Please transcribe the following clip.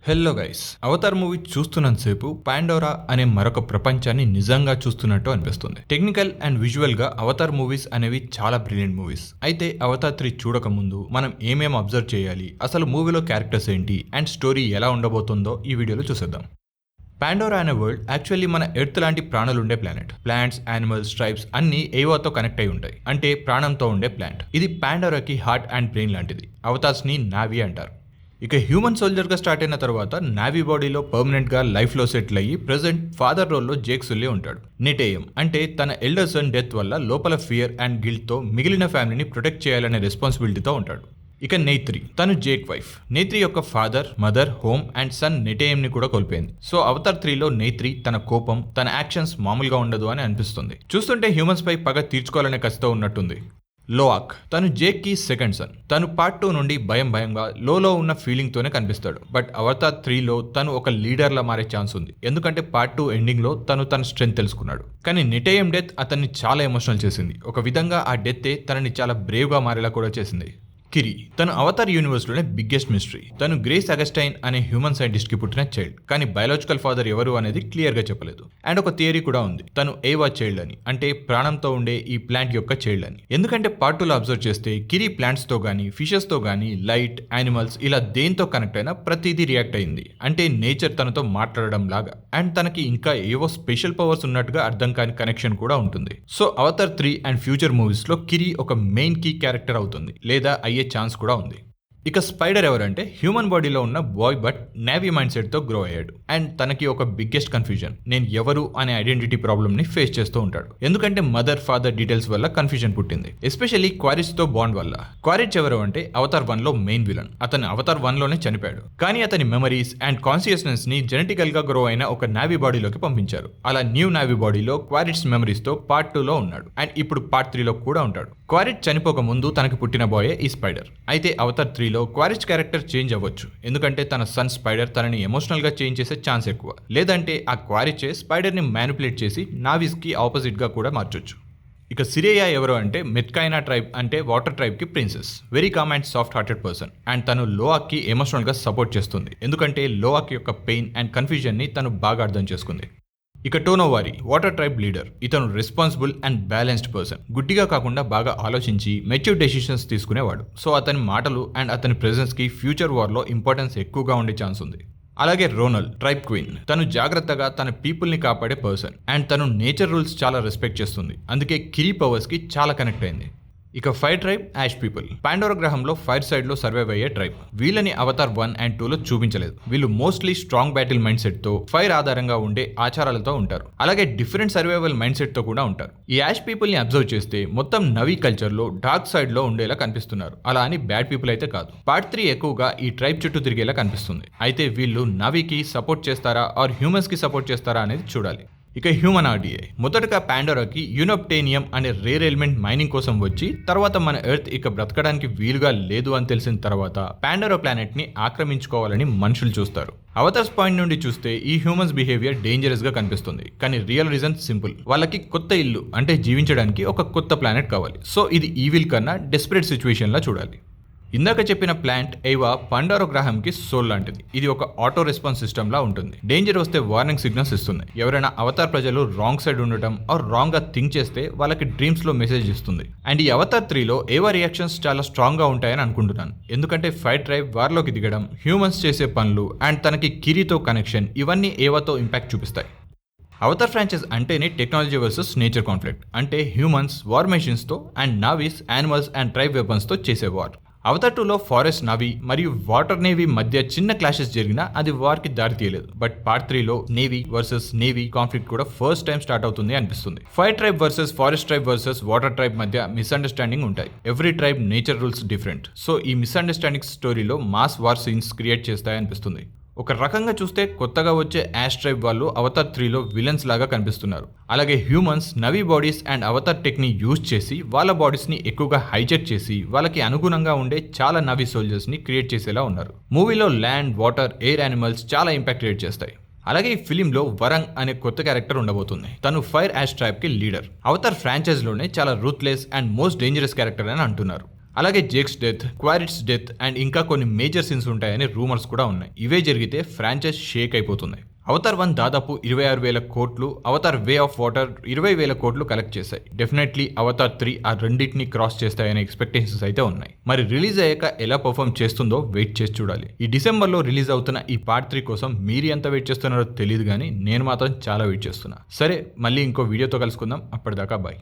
Hello guys, Avatar movie చూస్తున్నంతసేపు Pandora అనే మరొక ప్రపంచాన్ని నిజంగా చూస్తున్నట్టు అనిపిస్తుంది. టెక్నికల్ అండ్ విజువల్ గా అవతార్ మూవీస్ అనేవి చాలా బ్రిలియంట్ మూవీస్. అయితే అవతార్ 3 చూడక ముందు మనం ఏమేం అబ్జర్వ్ చేయాలి, అసలు మూవీలో క్యారెక్టర్స్ ఏంటి అండ్ స్టోరీ ఎలా ఉండబోతుందో ఈ వీడియోలో చూసేద్దాం. పాండోరా అనే వరల్డ్ యాక్చువల్లీ మన ఎర్త్ లాంటి ప్రాణులుండే ప్లానెట్. ప్లాంట్స్, యానిమల్స్, ట్రైబ్స్ అన్ని ఏవాతో కనెక్ట్ అయి ఉంటాయి, అంటే ప్రాణంతో ఉండే ప్లాంట్. ఇది పాండోరాకి హార్ట్ అండ్ బ్రెయిన్ లాంటిది. అవతార్స్ ని నావీ అంటారు. ఇక హ్యూమన్ సోల్జర్గా స్టార్ట్ అయిన తర్వాత నావీ బాడీలో పర్మనెంట్గా లైఫ్లో సెటిల్ అయ్యి ప్రెజెంట్ ఫాదర్ రోల్లో జేక్ సుల్లీ ఉంటాడు. నెటేయం అంటే తన ఎల్డర్ సన్ డెత్ వల్ల లోపల ఫియర్ అండ్ గిల్ట్తో మిగిలిన ఫ్యామిలీని ప్రొటెక్ట్ చేయాలనే రెస్పాన్సిబిలిటీతో ఉంటాడు. ఇక నెయిత్రి, తను జేక్ వైఫ్. నెయిత్రి యొక్క father, mother, home and son నెటేయంని కూడా కోల్పోయింది. సో అవతార్ 3లో నెయిత్రి తన కోపం, తన యాక్షన్స్ మామూలుగా ఉండదు అని అనిపిస్తుంది. చూస్తుంటే హ్యూమన్స్ పై పగ తీర్చుకోవాలనే కసితో ఉన్నట్టుంది. లోఆక్, తను జేక్ కి సెకండ్ సన్. తను పార్ట్ 2 నుండి భయంగా లోలో ఉన్న ఫీలింగ్ తోనే కనిపిస్తాడు. బట్ అవతార్ 3లో తను ఒక లీడర్ లా మారే ఛాన్స్ ఉంది, ఎందుకంటే పార్ట్ 2 ఎండింగ్ లో తను తన స్ట్రెంగ్త్ తెలుసుకున్నాడు. కానీ నెటేయం డెత్ అతన్ని చాలా ఎమోషనల్ చేసింది. ఒక విధంగా ఆ డెత్తే తనని చాలా బ్రేవ్ గా మారేలా కూడా చేసింది. కిరి, తను అవతార్ యూనివర్స్ లోనే బిగ్గెస్ట్ మిస్టరీ. తను గ్రేస్ అగస్టైన్ అనే హ్యూమన్ సైంటిస్ట్ కి పుట్టిన చైల్డ్, కానీ బయాలజికల్ ఫాదర్ ఎవరు అనేది క్లియర్ గా చెప్పలేదు. అండ్ ఒక థియరీ కూడా ఉంది, తను ఏవా చైల్డ్ అని, అంటే ప్రాణంతో ఉండే ఈ ప్లాంట్ యొక్క చైల్డ్ అని. ఎందుకంటే పార్ట్ 2లో అబ్జర్వ్ చేస్తే కిరి ప్లాంట్స్ తో గానీ, ఫిషెస్ తో గానీ, లైట్, యానిమల్స్ ఇలా దేంతో కనెక్ట్ అయినా ప్రతిదీ రియాక్ట్ అయింది. అంటే నేచర్ తనతో మాట్లాడడం లాగా. అండ్ తనకి ఇంకా ఏవో స్పెషల్ పవర్స్ ఉన్నట్టుగా అర్థం కాని కనెక్షన్ కూడా ఉంటుంది. So Avatar 3 and future movies లో కిరి ఒక మెయిన్ కీ క్యారెక్టర్ అవుతుంది, లేదా అయ్యే ఛాన్స్ కూడా ఉంది. ఇక స్పైడర్ ఎవరంటే హ్యూమన్ బాడీలో ఉన్న boy but Navi mind set తో గ్రో అయ్యాడు. అండ్ తనకి ఒక బిగ్గెస్ట్ కన్ఫ్యూజన్, నేను ఎవరు అనే ఐడెంటిటీ ప్రాబ్లమ్ ని ఫేస్ చేస్తూ ఉంటాడు. ఎందుకంటే మదర్, ఫాదర్ డీటెయిల్స్ వల్ల కన్ఫ్యూజన్ పుట్టింది, ఎస్పెషల్లీ క్వారిచ్ తో బాండ్ వల్ల. క్వారిచ్ ఎవరు అంటే అవతార్ 1లో మెయిన్ విలన్. అతను అవతార్ 1లోనే చనిపోయాడు, కానీ అతని మెమరీస్ అండ్ కాన్షియస్నెస్ ని జెనెటికల్ గా గ్రో అయిన ఒక నావీ బాడీలోకి పంపించారు. అలా న్యూ నావీ బాడీలో క్వారిచ్ మెమరీస్ తో పార్ట్ 2లో ఉన్నాడు. అండ్ ఇప్పుడు పార్ట్ 3లో కూడా ఉంటాడు. క్వారిచ్ చనిపోక ముందు తనకి పుట్టిన బాయే ఈ స్పైడర్. అయితే అవతార్ 3లో క్వారిచ్ క్యారెక్టర్ చేంజ్ అవ్వచ్చు, ఎందుకంటే తన సన్ స్పైడర్ తనని ఎమోషనల్ గా చేంజ్ చేసే ఛాన్స్ ఎక్కువ. లేదంటే ఆ క్వారిచే స్పైడర్ ని మ్యానిపులేట్ చేసి నావిస్ కి ఆపోజిట్ గా కూడా మార్చొచ్చు. ఇక సిరేయా ఎవరు అంటే మెట్కైనా ట్రైబ్, అంటే వాటర్ ట్రైబ్ కి princess. Very calm and soft hearted person. And తను లోఆక్ కి ఎమోషనల్ గా సపోర్ట్ చేస్తుంది, ఎందుకంటే లోఆక్ యొక్క పెయిన్ అండ్ కన్ఫ్యూజన్ ని తను బాగా అర్థం చేసుకుంది. ఇక టోనోవారి, వాటర్ ట్రైబ్ లీడర్. ఇతను రెస్పాన్సిబుల్ అండ్ బ్యాలెన్స్డ్ పర్సన్. గుడ్డిగా కాకుండా బాగా ఆలోచించి మెచ్యూర్ డెసిషన్స్ తీసుకునేవాడు. సో అతని మాటలు అండ్ అతని ప్రెజెన్స్ కి ఫ్యూచర్ వార్ లో ఇంపార్టెన్స్ ఎక్కువగా ఉండే ఛాన్స్ ఉంది. అలాగే రోనల్, ట్రైబ్ క్వీన్. తను జాగ్రత్తగా తన పీపుల్ ని కాపాడే పర్సన్. అండ్ తను నేచర్ రూల్స్ చాలా రెస్పెక్ట్ చేస్తుంది, అందుకే కిరి పవర్స్ కి చాలా కనెక్ట్ అయింది. ఇక fire tribe, ash people. Pandora గ్రహంలో ఫైర్ సైడ్ లో సర్వైవ్ అయ్యే ట్రైబ్. వీళ్ళని అవతార్ 1 అండ్ 2లో చూపించలేదు. వీళ్ళు mostly strong battle mind set తో, ఫైర్ ఆధారంగా ఉండే ఆచారాలతో ఉంటారు. అలాగే డిఫరెంట్ సర్వైవల్ మైండ్ సెట్ తో కూడా ఉంటారు. ఈ యాష్ పీపుల్ ని అబ్జర్వ్ చేస్తే మొత్తం నవీ కల్చర్ లో డార్క్ సైడ్ లో ఉండేలా కనిపిస్తున్నారు. అలా అని బ్యాడ్ పీపుల్ అయితే కాదు. పార్ట్ 3 ఎక్కువగా ఈ ట్రైబ్ చుట్టూ తిరిగేలా కనిపిస్తుంది. అయితే వీళ్ళు నవీకి సపోర్ట్ చేస్తారా ఆర్ హ్యూమన్స్ కి సపోర్ట్ చేస్తారా అనేది చూడాలి. ఇక హ్యూమన్ ఆర్డీఏ. మొదటగా పాండోరాకి యూనోప్టేనియం అనే రేర్ ఎలిమెంట్ మైనింగ్ కోసం వచ్చి, తర్వాత మన ఎర్త్ ఇక బ్రతకడానికి వీలుగా లేదు అని తెలిసిన తర్వాత పాండోరా ప్లానెట్ ని ఆక్రమించుకోవాలని మనుషులు చూస్తారు. అవతార్స్ పాయింట్ నుండి చూస్తే ఈ హ్యూమన్స్ బిహేవియర్ డేంజరస్ గా కనిపిస్తుంది, కానీ రియల్ రీజన్ సింపుల్. వాళ్ళకి కొత్త ఇల్లు, అంటే జీవించడానికి ఒక కొత్త ప్లానెట్ కావాలి. సో ఇది ఈవిల్ కన్నా డెస్పరేట్ సిచ్యువేషన్ లా చూడాలి. ఇందాక చెప్పిన ప్లాంట్ ఏవా పాండోరా గ్రహంకి సోల్ లాంటిది. ఇది ఒక ఆటో రెస్పాన్స్ సిస్టమ్ లా ఉంటుంది. డేంజర్ వస్తే వార్నింగ్ సిగ్నల్స్ ఇస్తుంది. ఎవరైనా అవతార్ ప్రజలు రాంగ్ సైడ్ ఉండటం ఆర్ రాంగ్ గా థింక్ చేస్తే వాళ్ళకి డ్రీమ్స్ లో మెసేజ్ ఇస్తుంది. అండ్ ఈ అవతార్ 3లో ఏవా రియాక్షన్స్ చాలా స్ట్రాంగ్ గా ఉంటాయని అనుకుంటున్నాను, ఎందుకంటే ఫైర్ ట్రైబ్ వార్లోకి దిగడం, హ్యూమన్స్ చేసే పనులు అండ్ తనకి కిరితో కనెక్షన్, ఇవన్నీ ఏవాతో ఇంపాక్ట్ చూపిస్తాయి. అవతార్ ఫ్రాంచైజ్ అంటేనే టెక్నాలజీ వర్సెస్ నేచర్ కాన్ఫ్లిక్ట్. అంటే హ్యూమన్స్ వార్ మెషిన్స్ తో and Na'vis, animals and tribe weapons తో చేసే వార్. అవతార్ 2లో ఫారెస్ట్ నావీ మరియు వాటర్ నేవీ మధ్య చిన్న క్లాషెస్ జరిగినా అది వార్ కి దారి తీయలేదు. బట్ పార్ట్ 3లో నేవీ వర్సెస్ నేవీ కాన్ఫ్లిక్ట్ కూడా ఫస్ట్ టైం స్టార్ట్ అవుతుంది అనిపిస్తుంది. Fire tribe versus forest tribe versus water tribe మధ్య మిస్అండర్స్టాండింగ్ ఉంటాయి. Every tribe nature rules different. So ఈ మిస్అండర్స్టాండింగ్ స్టోరీలో మాస్ వార్ సీన్స్ క్రియేట్ చేస్తాయనిపిస్తుంది. ఒక రకంగా చూస్తే కొత్తగా వచ్చే యాష్ ట్రైబ్ వాళ్ళు అవతార్ 3లో విలన్స్ లాగా కనిపిస్తున్నారు. అలాగే humans Navi bodies and Avatar tech ని యూజ్ చేసి వాళ్ళ బాడీస్ ని ఎక్కువగా హైజెక్ చేసి వాళ్ళకి అనుగుణంగా ఉండే చాలా నవీ సోల్జర్స్ ని క్రియేట్ చేసేలా ఉన్నారు. మూవీలో ల్యాండ్, వాటర్, ఎయిర్ యానిమల్స్ చాలా ఇంపాక్ట్ క్రియేట్ చేస్తాయి. అలాగే ఈ ఫిలింలో వరంగ్ అనే కొత్త క్యారెక్టర్ ఉండబోతుంది. తను ఫైర్ యాష్ ట్రైబ్ కి లీడర్. అవతార్ ఫ్రాంచైజ్ లోనే చాలా ruthless and most dangerous character అని అంటున్నారు. అలాగే జేక్స్ డెత్, క్వారిట్స్ డెత్ అండ్ ఇంకా కొన్ని మేజర్ సీన్స్ ఉంటాయని రూమర్స్ కూడా ఉన్నాయి. ఇవే జరిగితే ఫ్రాంచైజ్ షేక్ అయిపోతుంది. అవతార్ 1 దాదాపు 26,000 కోట్లు, అవతార్ వే ఆఫ్ వాటర్ 20,000 కోట్లు కలెక్ట్ చేశాయి. డెఫినెట్లీ అవతార్ 3 ఆ రెండింటిని క్రాస్ చేస్తాయనే ఎక్స్పెక్టేషన్స్ అయితే ఉన్నాయి. మరి రిలీజ్ అయ్యాక ఎలా పర్ఫామ్ చేస్తుందో వెయిట్ చేసి చూడాలి. ఈ డిసెంబర్లో రిలీజ్ అవుతున్న ఈ పార్ట్ 3 కోసం మీరు ఎంత వెయిట్ చేస్తున్నారో తెలియదు, కానీ నేను మాత్రం చాలా వెయిట్ చేస్తున్నా. సరే, మళ్ళీ ఇంకో వీడియోతో కలుసుకుందాం. అప్పటిదాకా బాయ్.